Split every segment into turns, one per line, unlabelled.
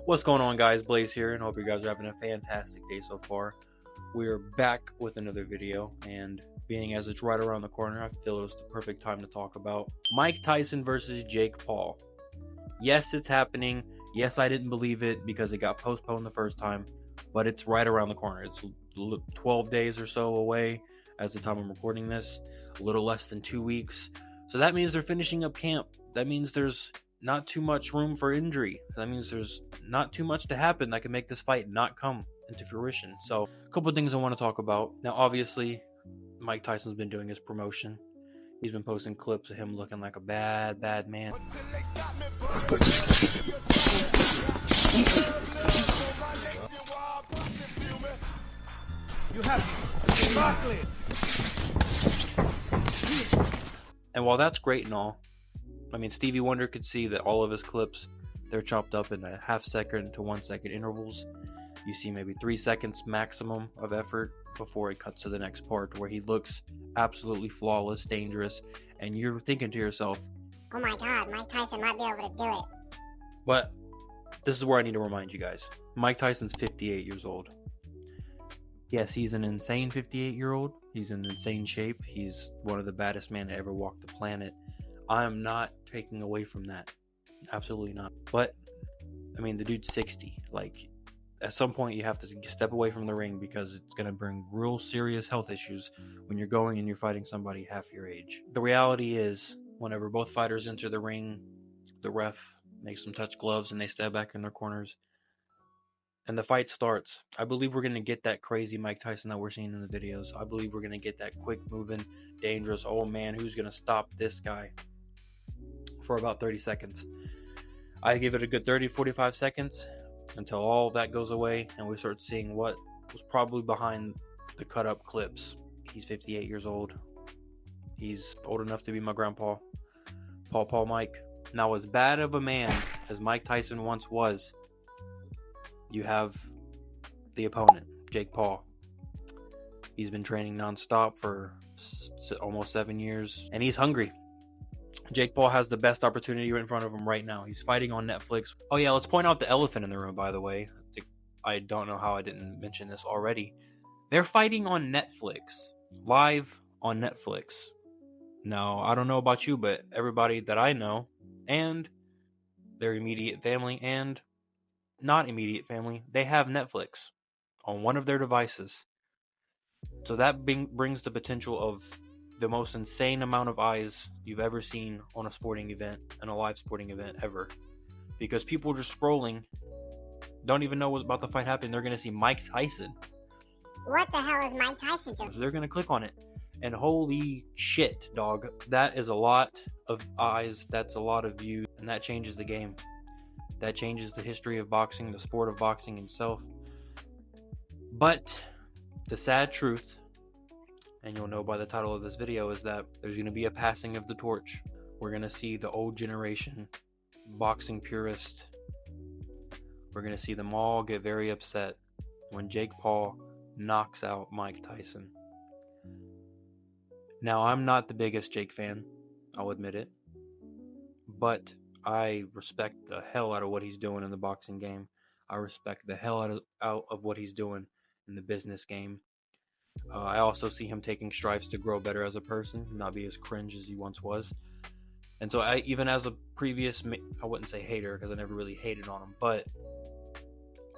What's going on, guys? Blaze here, and hope you guys are having a fantastic day so far. We're back with another video, and being as it's right around the corner, I feel it's the perfect time to talk about Mike Tyson versus Jake Paul. Yes, it's happening. Yes, I didn't believe it because it got postponed the first time, but it's right around the corner. It's 12 days or so away as the time I'm recording this, a little less than 2 weeks. So that means they're finishing up camp. That means there's not too much room for injury. That means there's not too much to happen that can make this fight not come into fruition. So a couple of things I want to talk about. Now, obviously, Mike Tyson's been doing his promotion. He's been posting clips of him looking like a bad man.
You have chocolate.
And while that's great and all, I mean, Stevie Wonder could see that all of his clips, they're chopped up in a half-second to 1-second intervals. You see maybe 3 seconds maximum of effort before it cuts to the next part where he looks absolutely flawless, dangerous, and you're thinking to yourself,
oh my god, Mike Tyson might be able to do it.
But this is where I need to remind you guys. Mike Tyson's 58 years old. Yes, he's an insane 58-year-old. He's in insane shape. He's one of the baddest men to ever walk the planet. I am not taking away from that. Absolutely not. But, I mean, the dude's 60. Like, at some point you have to step away from the ring because it's going to bring real serious health issues when you're going and you're fighting somebody half your age. The reality is, whenever both fighters enter the ring, the ref makes them touch gloves and they step back in their corners, and the fight starts. I believe we're going to get that crazy Mike Tyson that we're seeing in the videos. I believe we're going to get that quick moving, dangerous, oh man, who's going to stop this guy, for about 30 seconds. I give it a good 30-45 seconds until all that goes away and we start seeing what was probably behind the cut up clips. He's 58 years old. He's old enough to be my grandpa. Paul Mike. Now, as bad of a man as Mike Tyson once was, you have the opponent, Jake Paul. He's been training nonstop for almost 7 years, and he's hungry. Jake Paul has the best opportunity in front of him right now. He's fighting on Netflix. Oh yeah, let's point out the elephant in the room, by the way. I don't know how I didn't mention this already. They're fighting on Netflix. Live on Netflix. Now, I don't know about you, but everybody that I know, and their immediate family, and not immediate family, they have Netflix on one of their devices. So that brings the potential of the most insane amount of eyes you've ever seen on a sporting event, and a live sporting event ever. Because people just scrolling, don't even know about the fight happening. They're going to see Mike Tyson.
What the hell is Mike Tyson doing?
So they're going to click on it. And holy shit, dog. That is a lot of eyes. That's a lot of views. And that changes the game. That changes the history of boxing, the sport of boxing itself. But the sad truth, and you'll know by the title of this video, is that there's going to be a passing of the torch. We're going to see the old generation boxing purist. We're going to see them all get very upset when Jake Paul knocks out Mike Tyson. Now, I'm not the biggest Jake fan, I'll admit it, but I respect the hell out of what he's doing in the boxing game. I respect the hell out of what he's doing in the business game. I also see him taking strides to grow better as a person, not be as cringe as he once was. And so even as a previous, I wouldn't say hater because I never really hated on him, but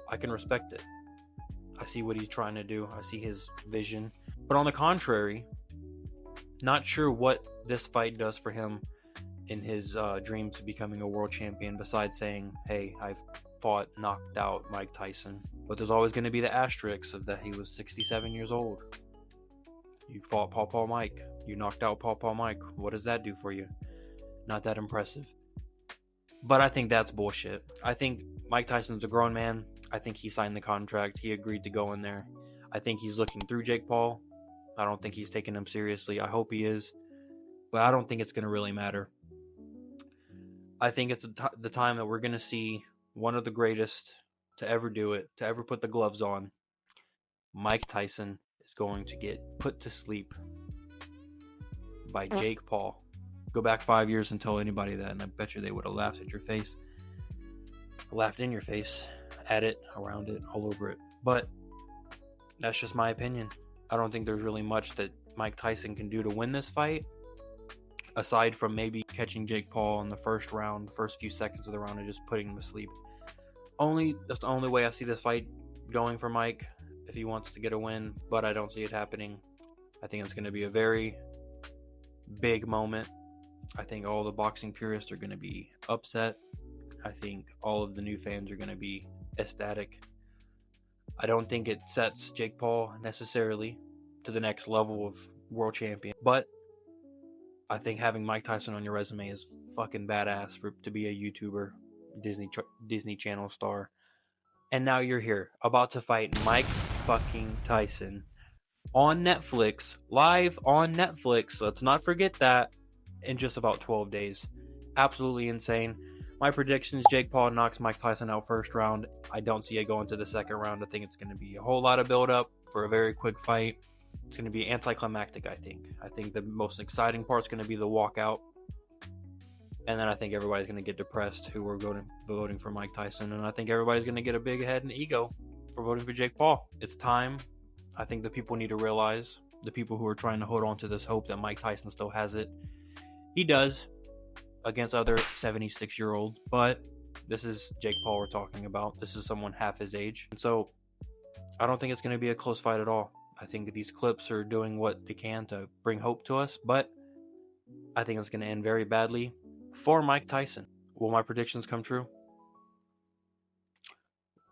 I can respect it. I see what he's trying to do. I see his vision. But on the contrary, not sure what this fight does for him in his dream to becoming a world champion, besides saying, hey, I've knocked out Mike Tyson. But there's always going to be the asterisk of that he was 67 years old. You fought Paul Mike. You knocked out Paul Mike. What does that do for you? Not that impressive. But I think that's bullshit. I think Mike Tyson's a grown man. I think he signed the contract. He agreed to go in there. I think he's looking through Jake Paul. I don't think he's taking him seriously. I hope he is. But I don't think it's going to really matter. I think it's the time that we're going to see one of the greatest to ever do it, to ever put the gloves on. Mike Tyson is going to get put to sleep by Jake Paul. Go back 5 years and tell anybody that, and I bet you they would have laughed at your face. Laughed in your face. at it, around it, all over it. But that's just my opinion. I don't think there's really much that Mike Tyson can do to win this fight, aside from maybe catching Jake Paul in the first round, the first few seconds of the round, and just putting him to sleep. That's the only way I see this fight going for Mike if he wants to get a win, but I don't see it happening. I think it's going to be a very big moment. I think all the boxing purists are going to be upset. I think all of the new fans are going to be ecstatic. I don't think it sets Jake Paul necessarily to the next level of world champion, but I think having Mike Tyson on your resume is fucking badass to be a YouTuber, Disney Channel star. And now you're here, about to fight Mike fucking Tyson on Netflix, live on Netflix. Let's not forget that, in just about 12 days. Absolutely insane. My predictions, Jake Paul knocks Mike Tyson out first round. I don't see it going to the second round. I think it's going to be a whole lot of build-up for a very quick fight. It's going to be anticlimactic, I think. I think the most exciting part is going to be the walkout. And then I think everybody's going to get depressed who are voting for Mike Tyson. And I think everybody's going to get a big head and ego for voting for Jake Paul. It's time. I think the people need to realize, the people who are trying to hold on to this hope that Mike Tyson still has it. He does, against other 76-year-olds. But this is Jake Paul we're talking about. This is someone half his age. And so I don't think it's going to be a close fight at all. I think these clips are doing what they can to bring hope to us. But I think it's going to end very badly for Mike Tyson. Will my predictions come true?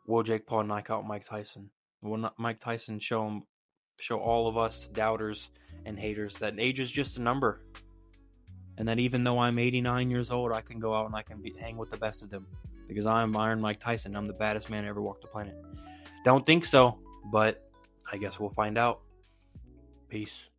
Will Jake Paul knock out Mike Tyson? Will Mike Tyson show all of us doubters and haters that age is just a number, and that even though I'm 89 years old, I can go out and I can hang with the best of them because I'm Iron Mike Tyson. I'm the baddest man to ever walk the planet. Don't think so, but I guess we'll find out. Peace.